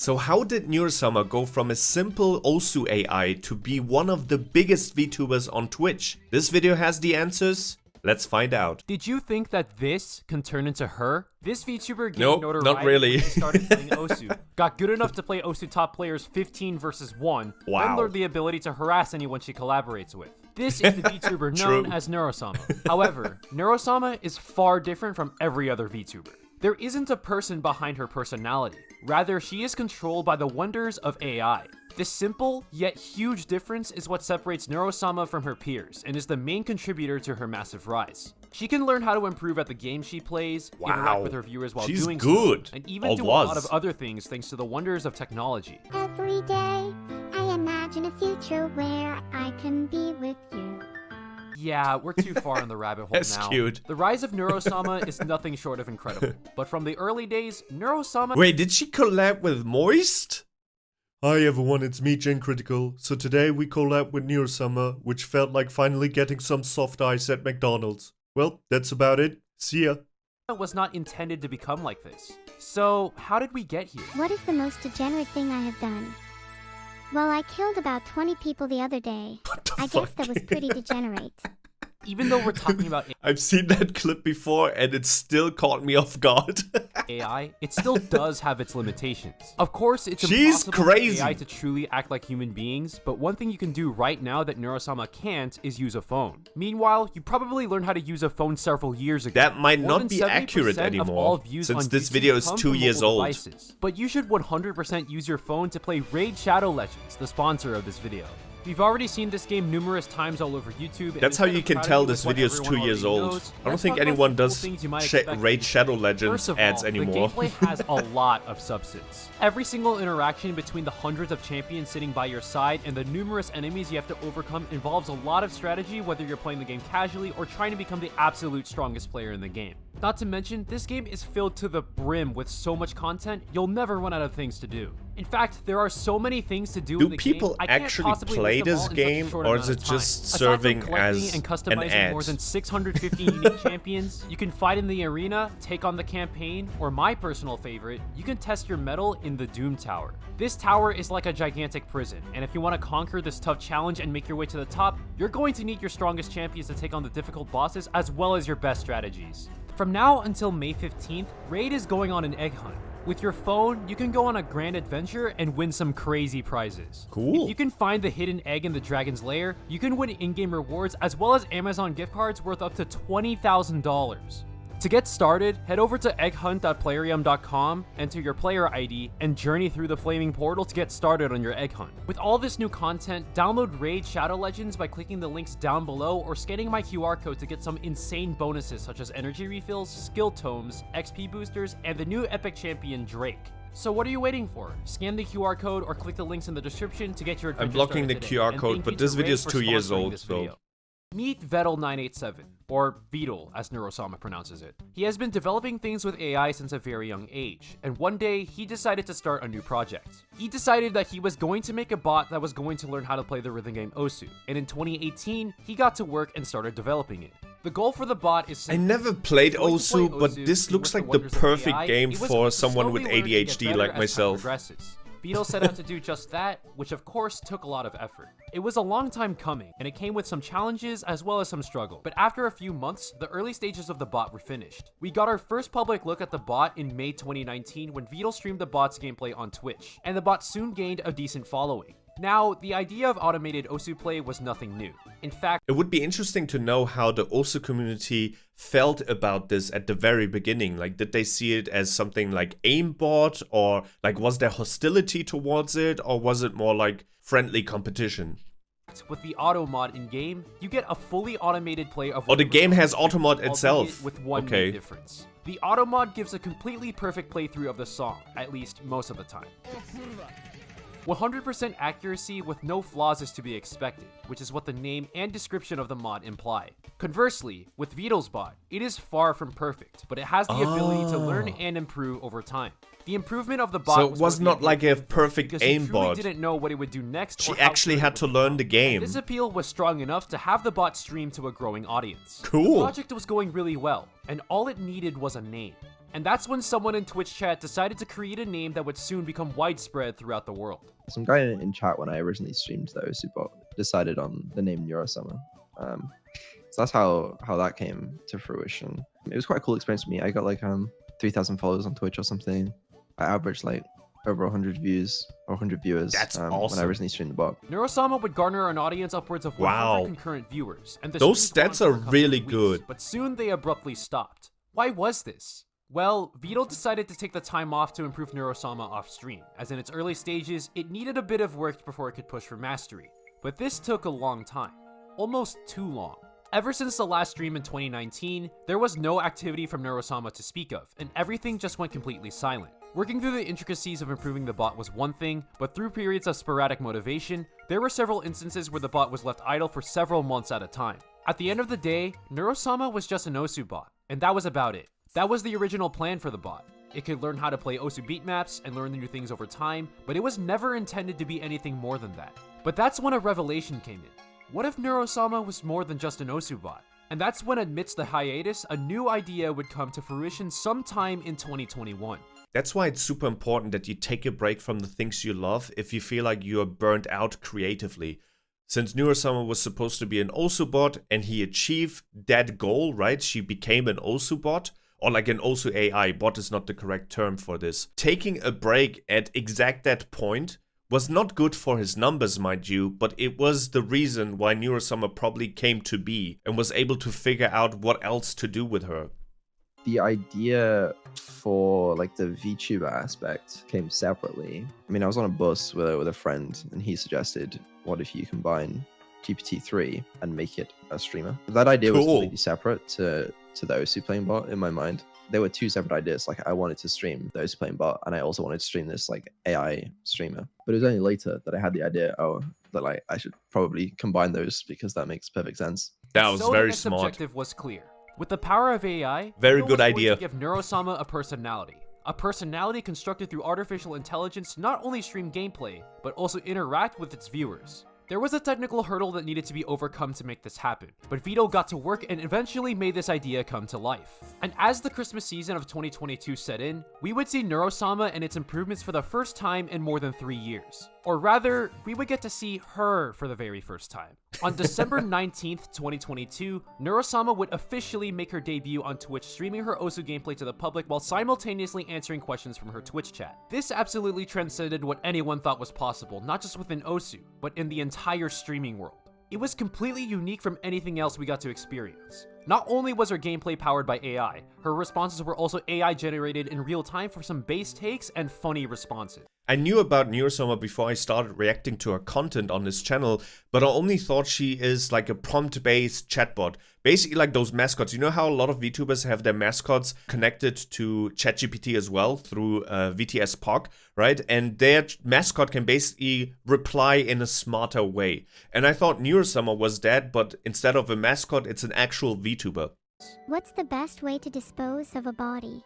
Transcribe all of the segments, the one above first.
So how did Neuro-sama go from a simple Osu AI to be one of the biggest VTubers on Twitch? This video has the answers. Let's find out. Did you think that this can turn into her? This VTuber gained Nope, notoriety not really. when she started playing Osu. Got good enough to play Osu top players 15 versus 1. Wow. Then learned the ability to harass anyone she collaborates with. This is the VTuber known as Neuro-sama. However, Neuro-sama is far different from every other VTuber. There isn't a person behind her personality. Rather, she is controlled by the wonders of AI. This simple, yet huge difference is what separates Neuro-sama from her peers, and is the main contributor to her massive rise. She can learn how to improve at the game she plays, interact with her viewers while doing good. so, and even do a lot of other things thanks to the wonders of technology. Every day, I imagine a future where I can be with you. Yeah, we're too far in the rabbit hole That's now. cute. The rise of Neuro-sama is nothing short of incredible. But from the early days, Neuro-sama... Wait, did she collab with Moist? Hi everyone, it's me, Gen Critical. So today we collab with Neuro-sama, which felt like finally getting some soft ice at McDonald's. Well, that's about it. See ya. was not intended to become like this. So, how did we get here? What is the most degenerate thing I have done? Well, I killed about 20 people the other day. I guess that was pretty degenerate. Even though we're talking about I've seen that clip before and it still caught me off guard. AI, it still does have its limitations. Of course, it's She's impossible crazy. for AI to truly act like human beings, but one thing you can do right now that Neuro-sama can't is use a phone. Meanwhile, you probably learned how to use a phone several years ago. That might More not than be 70% accurate of anymore, all views since on this YouTube video is come 2 from years mobile old. devices. But you should 100% use your phone to play Raid Shadowlegends, the sponsor of this video. We've already seen this game numerous times all over YouTube. And That's how you can tell this video is 2 years old. I don't think anyone does Raid Shadowlegends ads anymore. The gameplay has a lot of substance. Every single interaction between the hundreds of champions sitting by your side and the numerous enemies you have to overcome involves a lot of strategy, whether you're playing the game casually or trying to become the absolute strongest player in the game. Not to mention, this game is filled to the brim with so much content, you'll never run out of things to do. In fact, there are so many things to do in the game. Do people I can't actually possibly play list them this all in such a game, short or amount is of it time. just Aside from serving collecting as and an customizing ad? more than 650 unique champions, you can fight in the arena, take on the campaign, or my personal favorite, you can test your mettle in the Doom Tower. This tower is like a gigantic prison, and if you want to conquer this tough challenge and make your way to the top, you're going to need your strongest champions to take on the difficult bosses as well as your best strategies. From now until May 15th, Raid is going on an egg hunt. With your phone, you can go on a grand adventure and win some crazy prizes. Cool. If you can find the hidden egg in the dragon's lair, you can win in-game rewards as well as Amazon gift cards worth up to $20,000. To get started, head over to egghunt.playrium.com, enter your player ID, and journey through the flaming portal to get started on your egg hunt. With all this new content, download Raid Shadowlegends by clicking the links down below or scanning my QR code to get some insane bonuses such as energy refills, skill tomes, XP boosters, and the new epic champion Drake. So what are you waiting for? Scan the QR code or click the links in the description to get your adventure I'm blocking the started today. QR And code, thank but you this to video Raid is for 2 years sponsoring old, this so... video. Meet Vedal987, or Vedal as Neuro-sama pronounces it. He has been developing things with AI since a very young age, and one day he decided to start a new project. He decided that he was going to make a bot that was going to learn how to play the rhythm game Osu, and in 2018, he got to work and started developing it. The goal for the bot is I simple. never played If you're going to play Osu, but Osu, this you looks work like the the wonders of perfect AI. game It was for someone slowly with learn to get ADHD better like as time myself. progresses. Vedal set out to do just that, which of course took a lot of effort. It was a long time coming, and it came with some challenges as well as some struggle. But after a few months, the early stages of the bot were finished. We got our first public look at the bot in May 2019 when Vedal streamed the bot's gameplay on Twitch, and the bot soon gained a decent following. Now, the idea of automated Osu play was nothing new. In fact, It would be interesting to know how the Osu community felt about this at the very beginning. Like, did they see it as something like aimbot, or like was there hostility towards it, or was it more like friendly competition? with the auto mod in game, you get a fully automated play of Oh, the game has auto mod albeit itself. with one Okay. main difference. The auto mod gives a completely perfect playthrough of the song, at least most of the time. 100% accuracy with no flaws is to be expected, which is what the name and description of the mod imply. Conversely, with Vedal's bot, it is far from perfect, but it has the ability to learn and improve over time. The improvement of the bot So it was worth the not like a investment perfect because he truly aimbot. didn't know what it would do next. She or how actually good it had would to learn the become. game. This appeal was strong enough to have the bot stream to a growing audience. Cool. The project was going really well, and all it needed was a name. And that's when someone in Twitch chat decided to create a name that would soon become widespread throughout the world. Some guy in chat when I originally streamed the Osubot decided on the name Neuro-sama. So that's how that came to fruition. It was quite a cool experience for me. I got like 3,000 followers on Twitch or something. I averaged like over 100 views or 100 viewers. That's awesome. When I originally streamed the bot. Neuro-sama would garner an audience upwards of 100 concurrent viewers. And those stats are really good. But soon they abruptly stopped. Why was this? Well, Vedal decided to take the time off to improve Neuro-sama off stream, as in its early stages, it needed a bit of work before it could push for mastery. But this took a long time. Almost too long. Ever since the last stream in 2019, there was no activity from Neuro-sama to speak of, and everything just went completely silent. Working through the intricacies of improving the bot was one thing, but through periods of sporadic motivation, there were several instances where the bot was left idle for several months at a time. At the end of the day, Neuro-sama was just an Osu bot, and that was about it. That was the original plan for the bot. It could learn how to play Osu beat maps and learn new things over time, but it was never intended to be anything more than that. But that's when a revelation came in. What if Neuro-sama was more than just an Osu bot? And that's when, amidst the hiatus, a new idea would come to fruition sometime in 2021. That's why it's super important that you take a break from the things you love if you feel like you are burnt out creatively. Since Neuro-sama was supposed to be an Osu bot and he achieved that goal, right? She became an Osu bot. Or like an Osu AI, bot is not the correct term for this. Taking a break at exact that point was not good for his numbers, mind you, but it was the reason why Neuro-sama probably came to be and was able to figure out what else to do with her. The idea for like the VTuber aspect came separately. I mean, I was on a bus with a friend and he suggested, what if you combine GPT-3 and make it a streamer? That idea was completely separate to the Osu playing bot in my mind. There were two separate ideas. Like I wanted to stream the Osu playing bot and I also wanted to stream this like AI streamer. But it was only later that I had the idea, that like I should probably combine those because that makes perfect sense. That was very So smart. the objective was clear. With the power of AI, very Vedal good was going idea. to give Neuro-sama a personality. A personality constructed through artificial intelligence to not only stream gameplay, but also interact with its viewers. There was a technical hurdle that needed to be overcome to make this happen, but Vedal got to work and eventually made this idea come to life. And as the Christmas season of 2022 set in, we would see Neuro-sama and its improvements for the first time in more than 3 years. Or rather, we would get to see her for the very first time. On December 19th, 2022, Neuro-sama would officially make her debut on Twitch, streaming her Osu gameplay to the public while simultaneously answering questions from her Twitch chat. This absolutely transcended what anyone thought was possible, not just within Osu, but in the entire streaming world. It was completely unique from anything else we got to experience. Not only was her gameplay powered by AI, her responses were also AI generated in real time for some base takes and funny responses. I knew about Neuro-sama before I started reacting to her content on this channel, but I only thought she is like a prompt-based chatbot. Basically like those mascots. You know how a lot of VTubers have their mascots connected to ChatGPT as well through VTS POC, right? And their mascot can basically reply in a smarter way. And I thought Neuro-sama was that, but instead of a mascot, it's an actual VTuber. What's the best way to dispose of a body?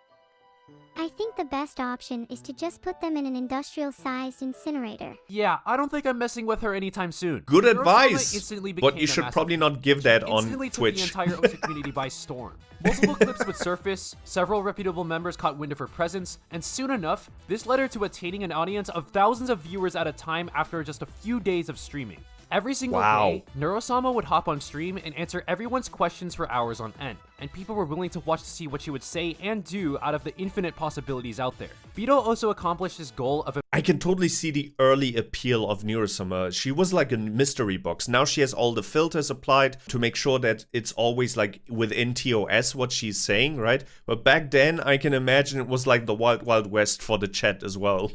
I think the best option is to just put them in an industrial-sized incinerator. Yeah, I don't think I'm messing with her anytime soon. Good Neuro-sama advice, instantly but became you a should massive probably hit. not give that on Instantly took Twitch. the entire Osu community by storm. Multiple clips would surface, several reputable members caught wind of her presence, and soon enough, this led her to attaining an audience of thousands of viewers at a time after just a few days of streaming. Every single day, Neuro-sama would hop on stream and answer everyone's questions for hours on end, and people were willing to watch to see what she would say and do out of the infinite possibilities out there. Vedal also accomplished his goal of I can totally see the early appeal of Neuro-sama. She was like a mystery box. Now she has all the filters applied to make sure that it's always like within TOS what she's saying, right? But back then, I can imagine it was like the Wild Wild West for the chat as well.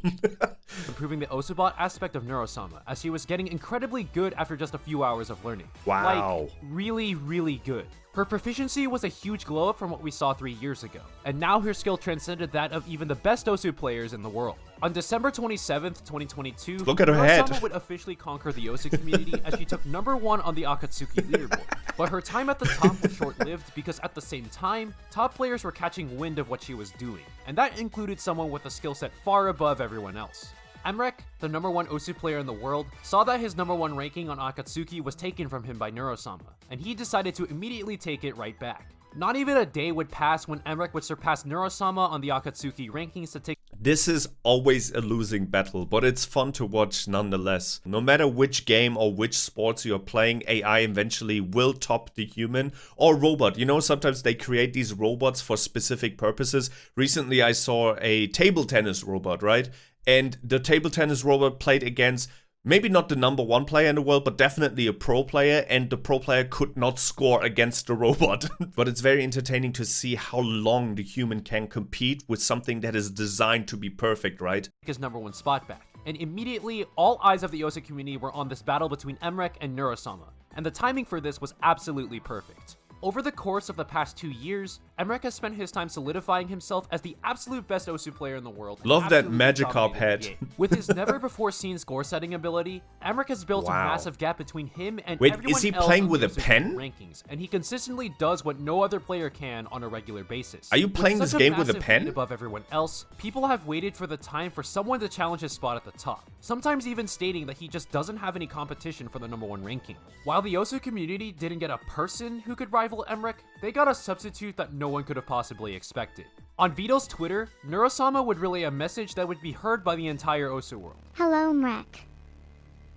improving the Osubot aspect of Neuro-sama, as she was getting incredibly good after just a few hours of learning. Wow. Like, really, really good. Her proficiency was a huge glow up from what we saw 3 years ago, and now her skill transcended that of even the best Osu players in the world. On December 27th, 2022, Look at her head. Neuro-sama would officially conquer the Osu community as she took #1 on the Akatsuki leaderboard. But her time at the top was short-lived because at the same time, top players were catching wind of what she was doing, and that included someone with a skill set far above everyone else. Emrek, the #1 Osu player in the world, saw that his #1 ranking on Akatsuki was taken from him by Neuro-sama, and he decided to immediately take it right back. Not even a day would pass when Emmerich would surpass Neuro-sama on the Akatsuki rankings to take This is always a losing battle, but it's fun to watch nonetheless. No matter which game or which sports you're playing, AI eventually will top the human or robot. You know, sometimes they create these robots for specific purposes. Recently, I saw a table tennis robot, right? And the table tennis robot played against maybe not the #1 player in the world, but definitely a pro player, and the pro player could not score against the robot. But it's very entertaining to see how long the human can compete with something that is designed to be perfect, right? his #1 spot back. And immediately, all eyes of the Osu community were on this battle between Emmerich and Neuro-sama, and the timing for this was absolutely perfect. Over the course of the past 2 years, Emmerich has spent his time solidifying himself as the absolute best Osu player in the world. and Love that absolutely Magikarp dominating head. the game. With his never-before-seen score-setting ability, Emmerich has built Wow. a massive gap between him and Wait, everyone is he else playing on with the a Osu pen? rankings, and he consistently does what no other player can on a regular basis. Are you With playing such this game with a massive pen? lead above everyone else, people have waited for the time for someone to challenge his spot at the top, sometimes even stating that he just doesn't have any competition for the #1 ranking. While the Osu community didn't get a person who could rival Emmerich, they got a substitute that no one could have possibly expected. On Vedal's Twitter, Neuro-sama would relay a message that would be heard by the entire Osu world. Hello, Mrek.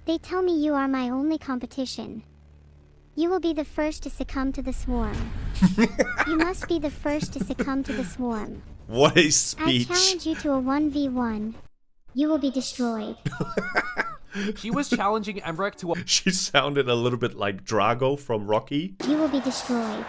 They tell me you are my only competition. You will be the first to succumb to the swarm. You must be the first to succumb to the swarm. What a I speech. challenge you to a 1v1. You will be destroyed. She was challenging Emmerich to a She sounded a little bit like Drago from Rocky. You will be destroyed.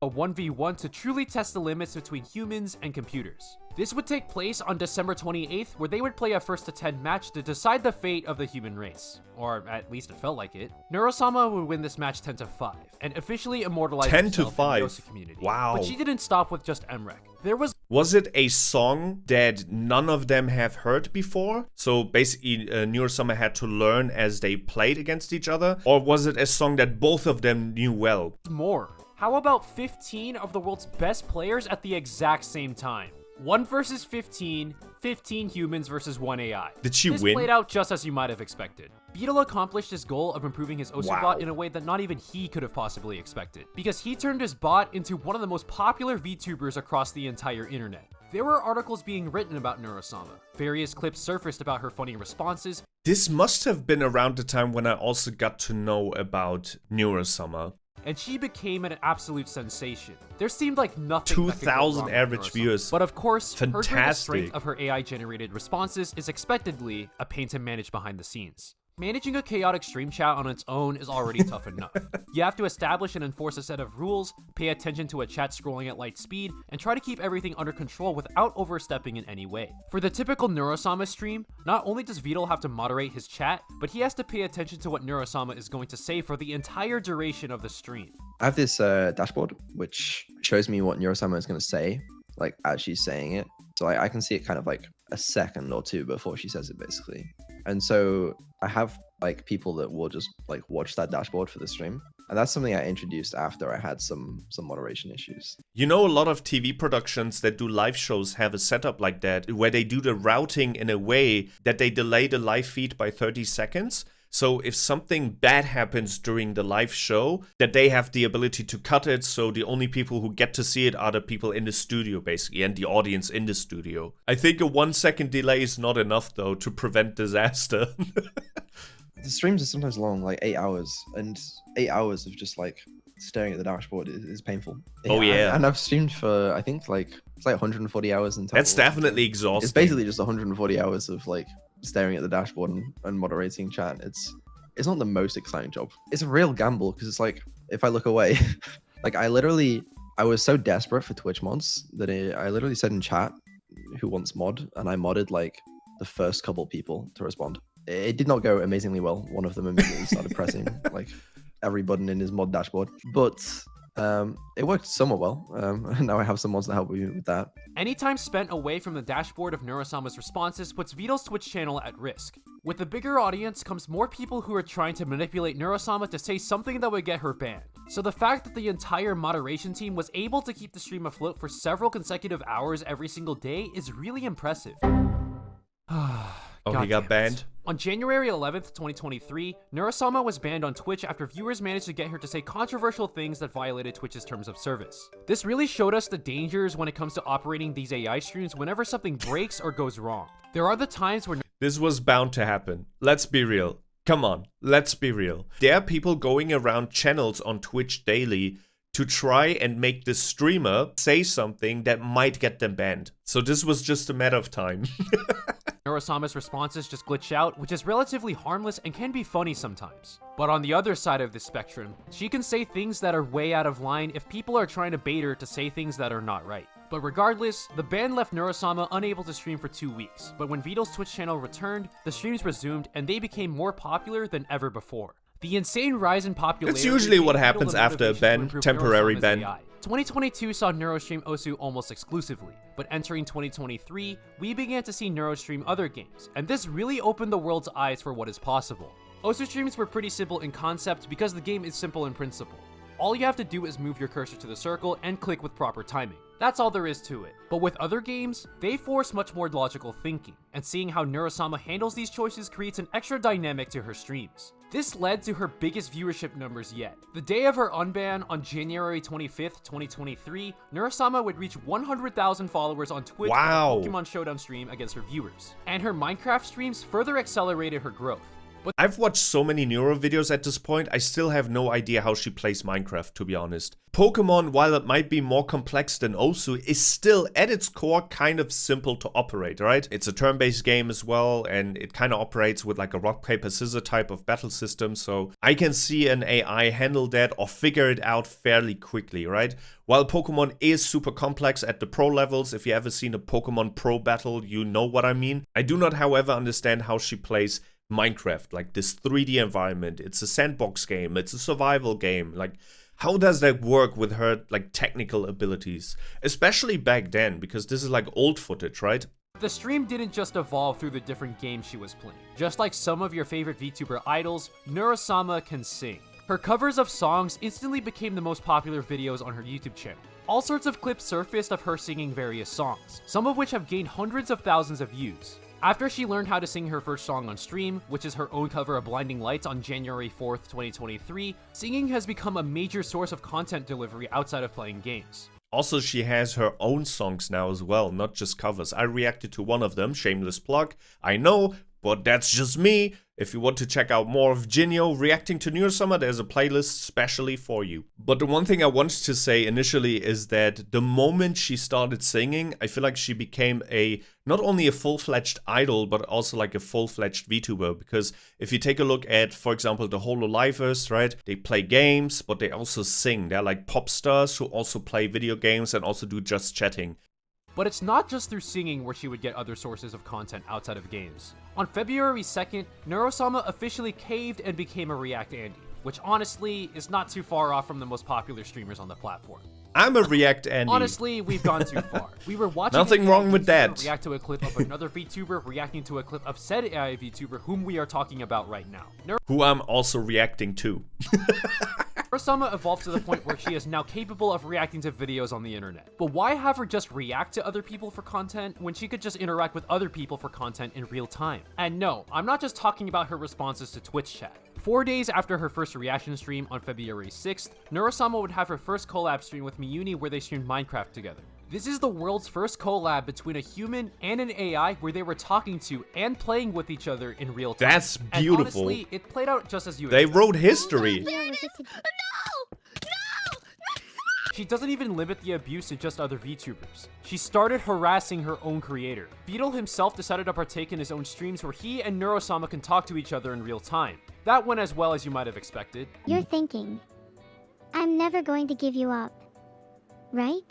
1v1 to truly test the limits between humans and computers. This would take place on December 28th, where they would play a 1-to-10 match to decide the fate of the human race. Or at least it felt like it. Neuro-sama would win this match 10-5, and officially immortalize 10 to himself in 5. the Osu community. Wow. But she didn't stop with just Emmerich. There was Was it a song that none of them have heard before? So basically, Neuro-sama had to learn as they played against each other? Or was it a song that both of them knew well? more. How about 15 of the world's best players at the exact same time? 1 versus 15, 15 humans versus 1 AI. Did she This win? played out just as you might have expected. Vedal accomplished his goal of improving his Osu Wow. bot in a way that not even he could have possibly expected, because he turned his bot into one of the most popular VTubers across the entire internet. There were articles being written about Neuro-sama. Various clips surfaced about her funny responses. This must have been around the time when I also got to know about Neuro-sama. And she became an absolute sensation. There seemed like nothing that could go 2,000 wrong with average Neuro-sama. viewers. But of course, her greatest Fantastic. strength of her AI-generated responses is expectedly a pain to manage behind the scenes. Managing a chaotic stream chat on its own is already tough enough. You have to establish and enforce a set of rules, pay attention to a chat scrolling at light speed, and try to keep everything under control without overstepping in any way. For the typical Neuro-sama stream, not only does Vedal have to moderate his chat, but he has to pay attention to what Neuro-sama is going to say for the entire duration of the stream. I have this dashboard which shows me what Neuro-sama is going to say, like as she's saying it. So I can see it kind of like a second or two before she says it, basically. And so I have like people that will just like watch that dashboard for the stream. And that's something I introduced after I had some moderation issues. You know, a lot of TV productions that do live shows have a setup like that, where they do the routing in a way that they delay the live feed by 30 seconds. So if something bad happens during the live show, that they have the ability to cut it, so the only people who get to see it are the people in the studio, basically, and the audience in the studio. I think a 1-second delay is not enough, though, to prevent disaster. The streams are sometimes long, like 8 hours, and 8 hours of just like staring at the dashboard is painful. Oh, yeah. And I've streamed for, I think, like, it's like 140 hours in total. That's definitely exhausting. It's basically just 140 hours of like staring at the dashboard and moderating chat. It's not the most exciting job. It's a real gamble because it's like, if I look away, like I was so desperate for Twitch mods that I literally said in chat, who wants mod? And I modded like the first couple people to respond. It did not go amazingly well. One of them immediately started pressing like every button in his mod dashboard, but it worked somewhat well. And now I have some mods to help me with that. Any time spent away from the dashboard of Neuro-sama's responses puts Vedal's Twitch channel at risk. With a bigger audience comes more people who are trying to manipulate Neuro-sama to say something that would get her banned. So the fact that the entire moderation team was able to keep the stream afloat for several consecutive hours every single day is really impressive. Oh, he got banned? On January 11th, 2023, Neuro-sama was banned on Twitch after viewers managed to get her to say controversial things that violated Twitch's terms of service. This really showed us the dangers when it comes to operating these AI streams whenever something breaks or goes wrong. There are the times where This was bound to happen. Let's be real. Come on, let's be real. There are people going around channels on Twitch daily to try and make the streamer say something that might get them banned. So this was just a matter of time. Neuro-sama's responses just glitch out, which is relatively harmless and can be funny sometimes. But on the other side of the spectrum, she can say things that are way out of line if people are trying to bait her to say things that are not right. But regardless, the ban left Neuro-sama unable to stream for 2 weeks, but when Vedal's Twitch channel returned, the streams resumed and they became more popular than ever before. The insane rise in popularity. It's usually what gave Vedal happens the after a motivation to ban, improve temporary Neuro-sama's ban. AI. 2022 saw Neuro stream Osu almost exclusively, but entering 2023, we began to see Neuro stream other games, and this really opened the world's eyes for what is possible. Osu streams were pretty simple in concept because the game is simple in principle. All you have to do is move your cursor to the circle and click with proper timing. That's all there is to it. But with other games, they force much more logical thinking, and seeing how Neuro-sama handles these choices creates an extra dynamic to her streams. This led to her biggest viewership numbers yet. The day of her unban on January 25th, 2023, Neuro-sama would reach 100,000 followers on Twitch Wow. for a Pokemon Showdown stream against her viewers. And her Minecraft streams further accelerated her growth. I've watched so many Neuro videos at this point, I still have no idea how she plays Minecraft, to be honest. Pokemon, while it might be more complex than Osu, is still, at its core, kind of simple to operate, right? It's a turn-based game as well, and it kind of operates with like a rock, paper, scissors type of battle system, so I can see an AI handle that or figure it out fairly quickly, right? While Pokemon is super complex at the pro levels, if you ever seen a Pokemon Pro battle, you know what I mean. I do not, however, understand how she plays Minecraft, like this 3D environment. It's a sandbox game, it's a survival game. Like, how does that work with her like technical abilities? Especially back then, because this is like old footage, right? The stream didn't just evolve through the different games she was playing. Just like some of your favorite VTuber idols, Neuro-sama can sing. Her covers of songs instantly became the most popular videos on her YouTube channel. All sorts of clips surfaced of her singing various songs, some of which have gained hundreds of thousands of views. After she learned how to sing her first song on stream, which is her own cover of Blinding Lights on January 4th, 2023, singing has become a major source of content delivery outside of playing games. Also, she has her own songs now as well, not just covers. I reacted to one of them, shameless plug, I know, but that's just me. If you want to check out more of Jinyo reacting to Neuro-sama, there's a playlist specially for you. But the one thing I wanted to say initially is that the moment she started singing, I feel like she became not only a full-fledged idol, but also like a full-fledged VTuber. Because if you take a look at, for example, the Hololivers, right? They play games, but they also sing. They're like pop stars who also play video games and also do just chatting. But it's not just through singing where she would get other sources of content outside of games. On February 2nd, Neuro-sama officially caved and became a React Andy, which honestly is not too far off from the most popular streamers on the platform. I'm a React Andy. Honestly, we've gone too far. We were watching Nothing wrong with that. react to a clip of another VTuber reacting to a clip of said AI VTuber whom we are talking about right now. Who I'm also reacting to. Neuro-sama evolved to the point where she is now capable of reacting to videos on the internet. But why have her just react to other people for content when she could just interact with other people for content in real time? And no, I'm not just talking about her responses to Twitch chat. 4 days after her first reaction stream on February 6th, Neuro-sama would have her first collab stream with Miyuni where they streamed Minecraft together. This is the world's first collab between a human and an AI where they were talking to and playing with each other in real time. That's beautiful. And honestly, it played out just as you They expected. wrote history. She doesn't even limit the abuse to just other VTubers. She started harassing her own creator. Vedal himself decided to partake in his own streams where he and Neuro-sama can talk to each other in real time. That went as well as you might have expected. You're thinking, I'm never going to give you up, right?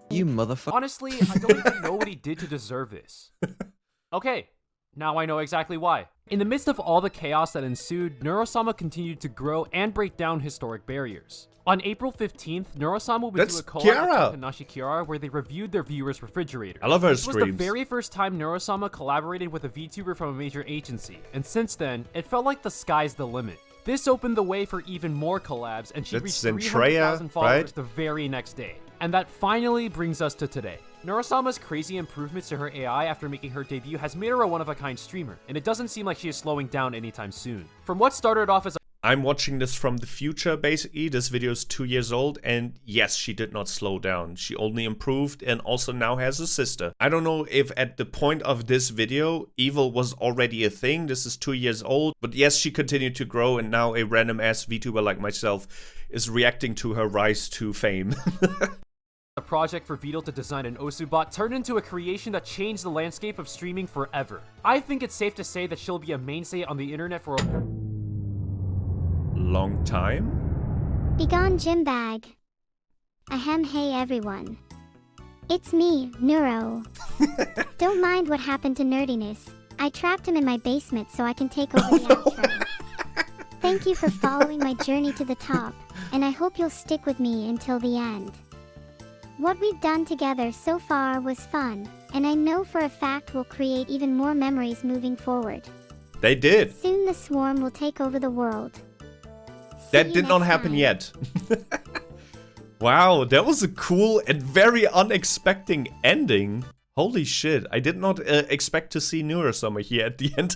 You motherfucker. Honestly, I don't even know what he did to deserve this. Okay, now I know exactly why. In the midst of all the chaos that ensued, Neuro-sama continued to grow and break down historic barriers. On April 15th, Neuro-sama would do a collab with Takashi Kiara where they reviewed their viewers' refrigerator. I love her This screams. was the very first time Neuro-sama collaborated with a VTuber from a major agency, and since then, it felt like the sky's the limit. This opened the way for even more collabs, and she That's reached Zentreya, 300,000 followers right? the very next day. And that finally brings us to today. Neuro-sama's crazy improvements to her AI after making her debut has made her a one-of-a-kind streamer, and it doesn't seem like she is slowing down anytime soon. From what started off as I'm watching this from the future, basically. This video is 2 years old, and yes, she did not slow down. She only improved and also now has a sister. I don't know if at the point of this video, evil was already a thing. This is 2 years old, but yes, she continued to grow, and now a random-ass VTuber like myself is reacting to her rise to fame. a project for Vedal to design an Osu bot turned into a creation that changed the landscape of streaming forever. I think it's safe to say that she'll be a mainstay on the internet for a long time? Begone gym bag. Ahem, hey everyone. It's me, Neuro. Don't mind what happened to nerdiness. I trapped him in my basement so I can take over the outro. Thank you for following my journey to the top, and I hope you'll stick with me until the end. What we've done together so far was fun, and I know for a fact we'll create even more memories moving forward. They did. Soon the swarm will take over the world. That did not happen yet. Wow, that was a cool and very unexpected ending. Holy shit, I did not expect to see Neuro-sama here at the end.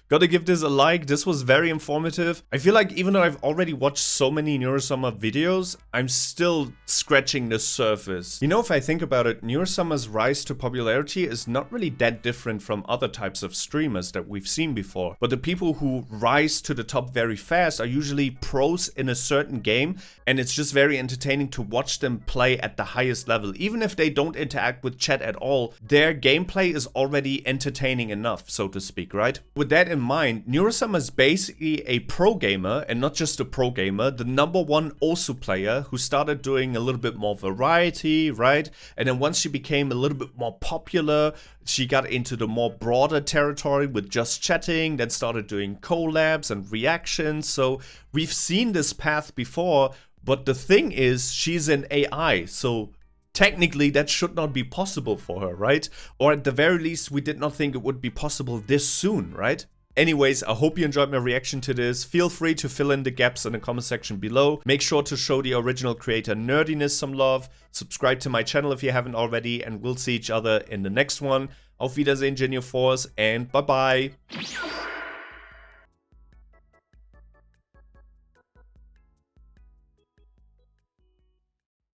Gotta give this a like, this was very informative. I feel like even though I've already watched so many Neuro-sama videos, I'm still scratching the surface. You know, if I think about it, Neuro-sama's rise to popularity is not really that different from other types of streamers that we've seen before. But the people who rise to the top very fast are usually pros in a certain game, and it's just very entertaining to watch them play at the highest level. Even if they don't interact with chat at all, their gameplay is already entertaining enough, so to speak, right? With that in mind, Neuro-sama is basically a pro gamer, and not just a pro gamer, the #1 Osu player who started doing a little bit more variety, right? And then once she became a little bit more popular, she got into the more broader territory with just chatting, then started doing collabs and reactions. So we've seen this path before, but the thing is, she's an AI, so technically that should not be possible for her, right? Or at the very least, we did not think it would be possible this soon, right? Anyways, I hope you enjoyed my reaction to this. Feel free to fill in the gaps in the comment section below. Make sure to show the original creator Nerdiness some love. Subscribe to my channel if you haven't already, and we'll see each other in the next one. Auf Wiedersehen, Jinyo Force, and bye-bye.